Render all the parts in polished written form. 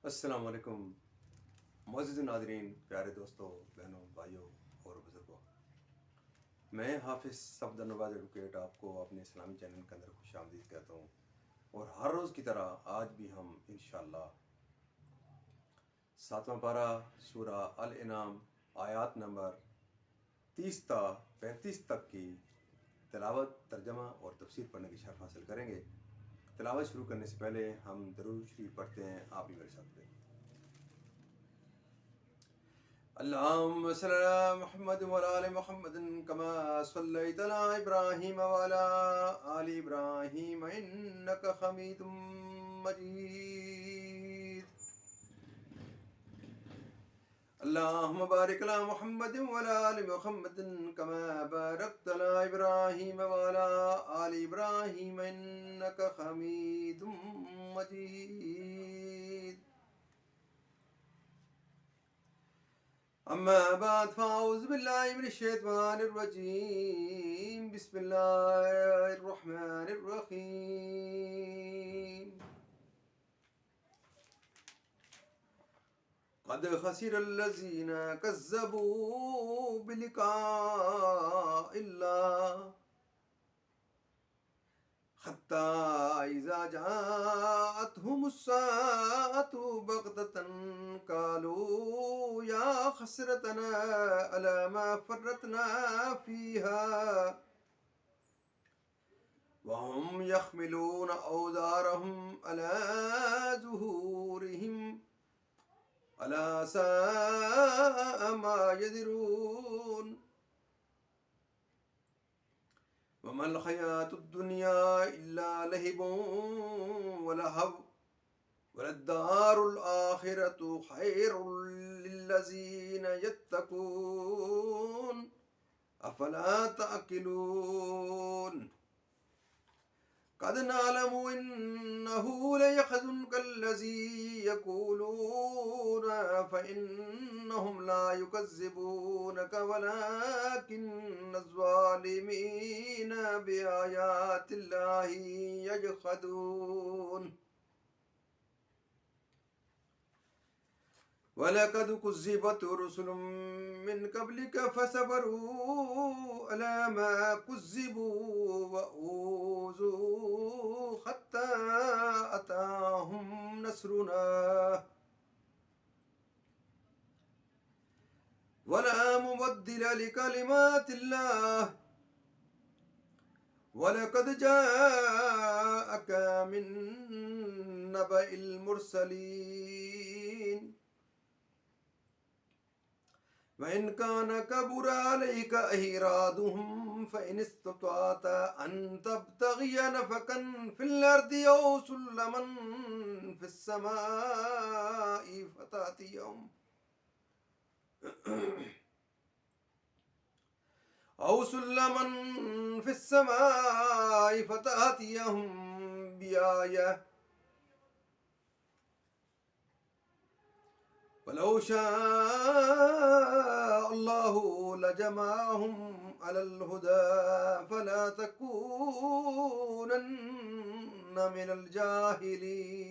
السلام علیکم معزز ناظرین، پیارے دوستوں، بہنوں، بھائیوں اور بزرگوں، میں حافظ صفدر نواز ایڈوکیٹ آپ کو اپنے اسلامی چینل کے اندر خوش آمدید کہتا ہوں، اور ہر روز کی طرح آج بھی ہم انشاءاللہ 7واں پارہ سورہ الانعام آیات نمبر 30 تا 35 تک کی تلاوت، ترجمہ اور تفسیر پڑھنے کی شرف حاصل کریں گے۔ تلاوت شروع کرنے سے پہلے ہم درود شریف پڑھتے ہیں، آپ بھی میرے ساتھ پڑھیں۔ اللهم صل على محمد وعلى آل محمد كما صليت على إبراهيم وعلى آل إبراهيم إنك حميد مجيد. اللهم بارك على محمد وعلى آل محمد كما باركت على إبراهيم وعلى آل إبراهيم إنك حميد مجيد. أما بعد فأعوذ بالله من الشيطان الرجيم. بسم الله الرحمن الرحيم. قد خسر الذين كذبوا بلقاء الله حتى إذا جاءتهم الساعة بغتة قالوا يا حسرتنا على ما فرطنا فيها وهم يحملون أوزارهم على ظهورهم ألا ساء ما يزرون. وما الحياة الدنيا إلا لهب ولهو وللدار الآخرة خير للذين يتقون أفلا تأكلون. قد نعلم إنه ليحزنك الذي يقولون فإنهم لا يكذبونك ولكن الظالمين بآيات الله يجحدون. ولقد كذبت رسل من قبلك فصبروا على ما كذبوا وأوذوا حتى أتاهم نصرنا ولا مبدل لكلمات الله ولقد جاءك من نبأ المرسلين. وإن كان كبر عليك إعراضهم فإن استطعت أن تبتغي نفقا في الأرض أو سلما في السماء فتأتيهم بآية ولو شاء الله لجمعهم على الهدى فلا تكونن من الجاهلين.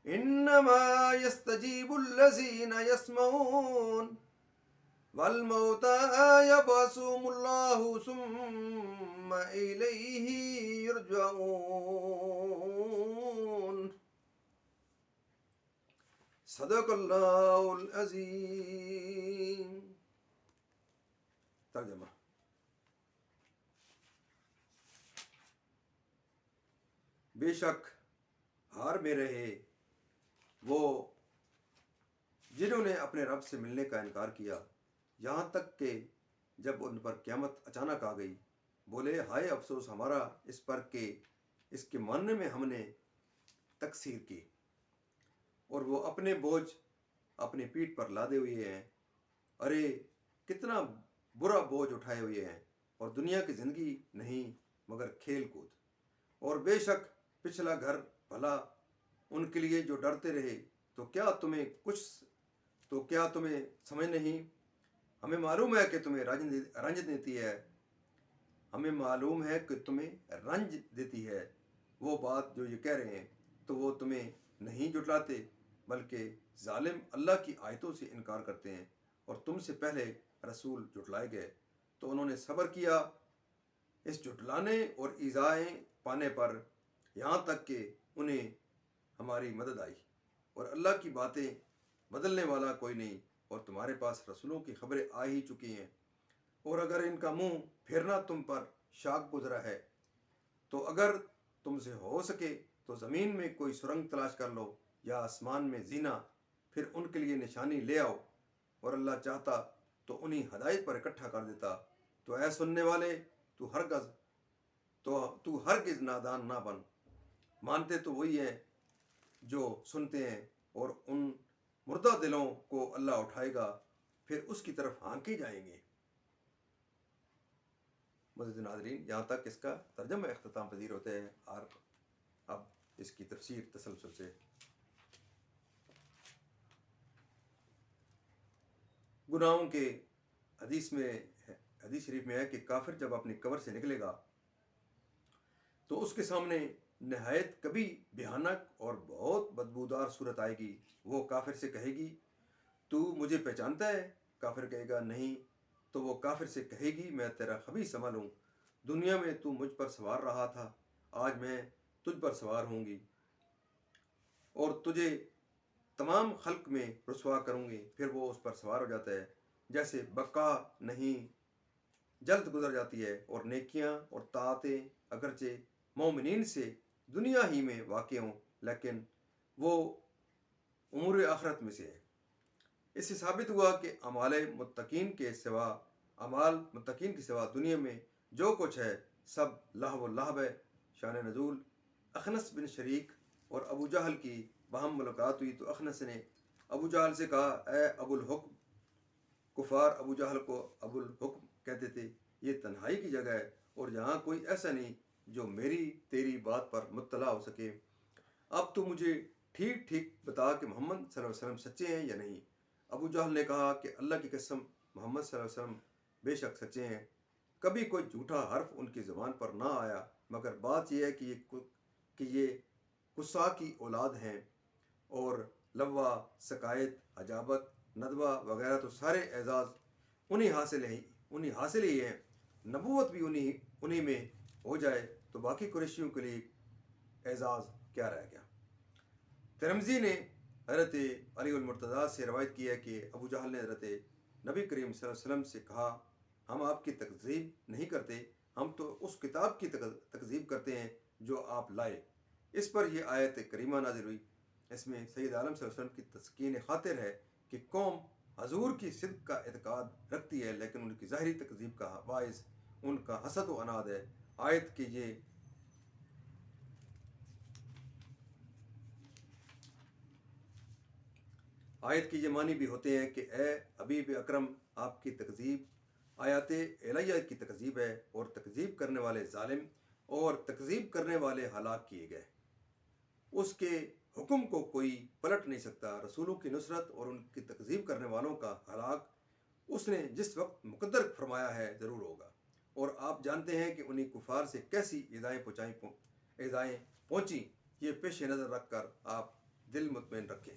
إنما يستجيب الذين يسمعون والموتى يبعثهم الله ثم إليه يرجعون. صدق اللہ العظیم. ترجمہ: بے شک ہار میں رہے وہ جنہوں نے اپنے رب سے ملنے کا انکار کیا، یہاں تک کہ جب ان پر قیامت اچانک آ گئی بولے ہائے افسوس ہمارا اس پر کہ اس کے ماننے میں ہم نے تقصیر کی، اور وہ اپنے بوجھ اپنے پیٹھ پر لادے ہوئے ہیں، ارے کتنا برا بوجھ اٹھائے ہوئے ہیں، اور دنیا کی زندگی نہیں مگر کھیل کود، اور بے شک پچھلا گھر بھلا ان کے لیے جو ڈرتے رہے، تو کیا تمہیں سمجھ نہیں؟ ہمیں معلوم ہے کہ تمہیں رنج دیتی ہے، ہمیں معلوم ہے کہ تمہیں رنج دیتی ہے، وہ بات جو یہ کہہ رہے ہیں تو وہ تمہیں نہیں جھٹلاتے بلکہ ظالم اللہ کی آیتوں سے انکار کرتے ہیں، اور تم سے پہلے رسول جھٹلائے گئے تو انہوں نے صبر کیا اس جھٹلانے اور ایذائیں پانے پر، یہاں تک کہ انہیں ہماری مدد آئی، اور اللہ کی باتیں بدلنے والا کوئی نہیں، اور تمہارے پاس رسولوں کی خبریں آ ہی چکی ہیں، اور اگر ان کا منہ پھیرنا تم پر شاک گزرا ہے تو اگر تم سے ہو سکے تو زمین میں کوئی سرنگ تلاش کر لو یا آسمان میں زینہ، پھر ان کے لیے نشانی لے آؤ، اور اللہ چاہتا تو انہیں ہدایت پر اکٹھا کر دیتا۔ تو اے سننے والے، تو ہرگز نادان نہ بن، مانتے تو وہی ہیں جو سنتے ہیں، اور ان مردہ دلوں کو اللہ اٹھائے گا، پھر اس کی طرف ہانکے جائیں گے۔ مزید ناظرین، یہاں تک اس کا ترجمہ اختتام پذیر ہوتا ہے، اور اب اس کی تفسیر تسلسل سے۔ گناہوں کے حدیث شریف میں ہے کہ کافر جب اپنی قبر سے نکلے گا تو اس کے سامنے نہایت کبھی بھیانک اور بہت بدبودار صورت آئے گی۔ وہ کافر سے کہے گی، تو مجھے پہچانتا ہے؟ کافر کہے گا، نہیں۔ تو وہ کافر سے کہے گی، میں تیرا خبیث عمل ہوں، دنیا میں تو مجھ پر سوار رہا تھا، آج میں تجھ پر سوار ہوں گی اور تجھے تمام خلق میں رسوا کروں گی۔ پھر وہ اس پر سوار ہو جاتا ہے، جیسے بقا نہیں جلد گزر جاتی ہے، اور نیکیاں اور طاعتیں اگرچہ مومنین سے دنیا ہی میں واقع ہوں لیکن وہ امور آخرت میں سے ہے۔ اس سے ثابت ہوا کہ اعمال متقین کے سوا دنیا میں جو کچھ ہے سب لہو و لعب ہے۔ شان نزول، اخنس بن شریک اور ابو جہل کی باہم ملاقات ہوئی تو اخنس نے ابو جہل سے کہا، اے ابو الحکم۔ کفار ابو جہل کو ابو الحکم کہتے تھے۔ یہ تنہائی کی جگہ ہے اور یہاں کوئی ایسا نہیں جو میری تیری بات پر مطلع ہو سکے۔ اب تو مجھے ٹھیک ٹھیک بتا کہ محمد صلی اللہ علیہ وسلم سچے ہیں یا نہیں۔ ابو جہل نے کہا کہ اللہ کی قسم، محمد صلی اللہ علیہ وسلم بے شک سچے ہیں، کبھی کوئی جھوٹا حرف ان کی زبان پر نہ آیا، مگر بات یہ ہے کہ یہ قصا کی اولاد ہیں، اور لوا، سقائط، حجابت، ندوہ وغیرہ تو سارے اعزاز انہیں حاصل ہی ہیں۔ نبوت بھی انہیں میں ہو جائے تو باقی قریشیوں کے لیے اعزاز کیا رہ گیا۔ ترمذی نے حضرت علی المرتضیٰ سے روایت کی ہے کہ ابو جہل نے حضرت نبی کریم صلی اللہ علیہ وسلم سے کہا، ہم آپ کی تکذیب نہیں کرتے، ہم تو اس کتاب کی تکذیب کرتے ہیں جو آپ لائے۔ اس پر یہ آیت کریمہ نازل ہوئی۔ اس میں سید عالم صلی اللہ علیہ وسلم کی تسکین خاطر ہے کہ قوم حضور کی صدق کا اعتقاد رکھتی ہے لیکن ان کی ظاہری تکذیب کا باعث ان کا حسد و عناد ہے۔ آیت کے یہ معنی بھی ہوتے ہیں کہ اے حبیب اکرم، آپ کی تکذیب آیات الہیہ کی تکذیب ہے، اور تکذیب کرنے والے ظالم اور تکذیب کرنے والے ہلاک کیے گئے۔ اس کے حکم کو کوئی پلٹ نہیں سکتا۔ رسولوں کی نصرت اور ان کی تکذیب کرنے والوں کا ہلاک اس نے جس وقت مقدر فرمایا ہے ضرور ہوگا، اور آپ جانتے ہیں کہ انہیں کفار سے کیسی ایذائیں پہنچی۔ یہ پیش نظر رکھ کر آپ دل مطمئن رکھیں۔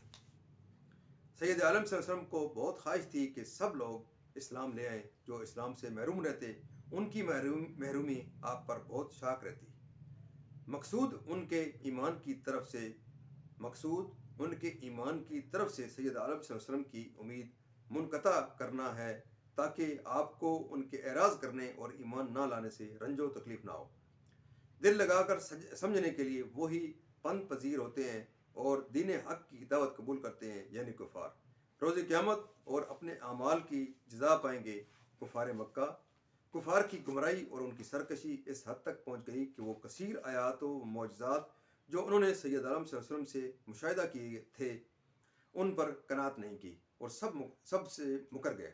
سید عالم صلی اللہ علیہ وسلم کو بہت خواہش تھی کہ سب لوگ اسلام لے آئیں، جو اسلام سے محروم رہتے ان کی محرومی آپ پر بہت شاق رہتی۔ مقصود ان کے ایمان کی طرف سے سید عالم صلی اللہ علیہ وسلم کی امید منقطع کرنا ہے تاکہ آپ کو ان کے اعراض کرنے اور ایمان نہ لانے سے رنج و تکلیف نہ ہو۔ دل لگا کر سمجھنے کے لیے وہی پند پذیر ہوتے ہیں اور دین حق کی دعوت قبول کرتے ہیں، یعنی کفار۔ روز قیامت اور اپنے اعمال کی جزا پائیں گے۔ کفار کی گمراہی اور ان کی سرکشی اس حد تک پہنچ گئی کہ وہ کثیر آیات و معجزات جو انہوں نے سید عالم صلی اللہ علیہ وسلم سے مشاہدہ کیے تھے ان پر قناعت نہیں کی اور سب سے مکر گئے،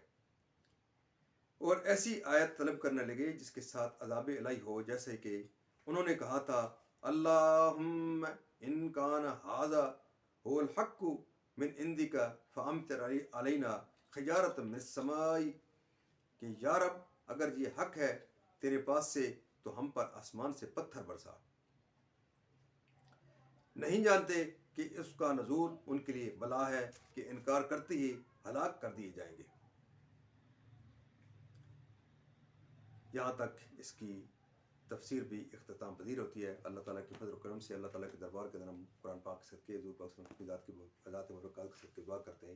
اور ایسی آیت طلب کرنے لگے جس کے ساتھ عذاب الہی ہو، جیسے کہ انہوں نے کہا تھا، اللہم ان کان ھذا ھو الحق من عندک فامطر علینا حجارۃ من السماء، کہ یا رب اگر یہ حق ہے تیرے پاس سے تو ہم پر آسمان سے پتھر برسا۔ نہیں جانتے کہ اس کا نزول ان کے لیے بلا ہے کہ انکار کرتے ہی ہلاک کر دیے جائیں گے۔ یہاں تک اس کی تفسیر بھی اختتام پذیر ہوتی ہے۔ اللہ تعالیٰ کے فضل و کرم سے، اللہ تعالیٰ کے دربار کے اندر ہم قرآن پاک کے صدقے حضور پاک صلی اللہ علیہ وسلم کی ذات مبارکات کے صدقے دعا کرتے ہیں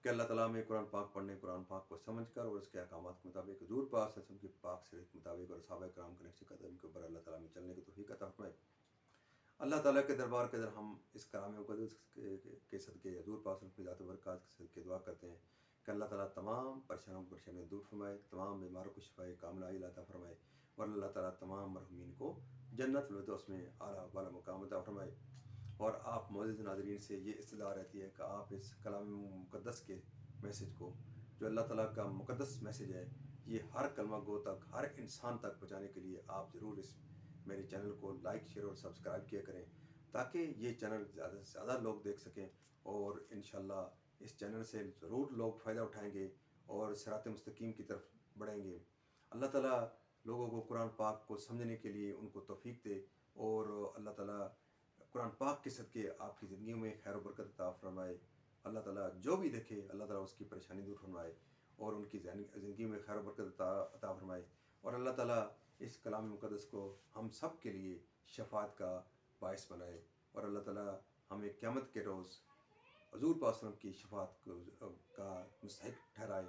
کہ اللہ تعالیٰ میں قرآن پاک پڑھنے، قرآن پاک کو سمجھ کر اور اس کے احکامات کے مطابق حضور پاک صلی اللہ علیہ وسلم کی پاک سیرت کے مطابق اور صحابہ کرام کے نقش قدم کے اوپر اللہ تعالیٰ میں چلنے کی توفیق عطا فرمائے۔ اللہ تعالیٰ کے دربار کے اندر ہم اس کلام مقدس کے صدقے حضور پاک صلی اللہ علیہ وسلم کی ذات مبارکات کے صدقے دعا کرتے ہیں کہ اللہ تعالیٰ تمام پریشانوں کو پریشانیاں دور فرمائے، تمام بیماروں کو شفائے کاملہ عطا فرمائے، اور اللہ تعالیٰ تمام مرحومین کو جنت الفردوس میں اعلیٰ والا مقام عطا فرمائے۔ اور آپ معزز ناظرین سے یہ استدعا رہتی ہے کہ آپ اس کلام مقدس کے میسج کو، جو اللہ تعالیٰ کا مقدس میسج ہے، یہ ہر کلمہ گو تک، ہر انسان تک پہنچانے کے لیے آپ ضرور اس میرے چینل کو لائک، شیئر اور سبسکرائب کیا کریں، تاکہ یہ چینل زیادہ سے زیادہ لوگ دیکھ سکیں، اور انشاءاللہ اس چینل سے ضرور لوگ فائدہ اٹھائیں گے اور صراط مستقیم کی طرف بڑھیں گے۔ اللہ تعالیٰ لوگوں کو قرآن پاک کو سمجھنے کے لیے ان کو توفیق دے، اور اللہ تعالیٰ قرآن پاک کے صدقے آپ کی زندگیوں میں خیر و برکت عطا فرمائے۔ اللہ تعالیٰ جو بھی دیکھے اللہ تعالیٰ اس کی پریشانی دور فرمائے اور ان کی زندگی میں خیر و برکت عطا فرمائے، اور اللہ تعالیٰ اس کلام مقدس کو ہم سب کے لیے شفاعت کا باعث بنائے، اور اللہ تعالیٰ ہمیں قیامت کے روز حضور پاک صلی اللہ علیہ وسلم کی شفاعت کا مستحق ٹھہرائے۔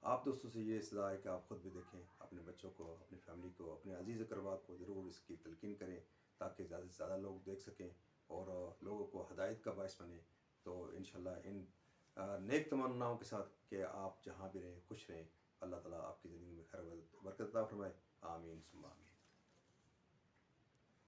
آپ دوستوں سے یہ استدعا ہے کہ آپ خود بھی دیکھیں، اپنے بچوں کو، اپنی فیملی کو، اپنے عزیز اقربا کو ضرور اس کی تلقین کریں، تاکہ زیادہ سے زیادہ لوگ دیکھ سکیں اور لوگوں کو ہدایت کا باعث بنے۔ تو انشاءاللہ ان نیک تمناؤں کے ساتھ کہ آپ جہاں بھی رہیں خوش رہیں، اللہ تعالیٰ آپ کی زندگی میں خیر و برکت عطا فرمائے۔ آمین ثم آمین۔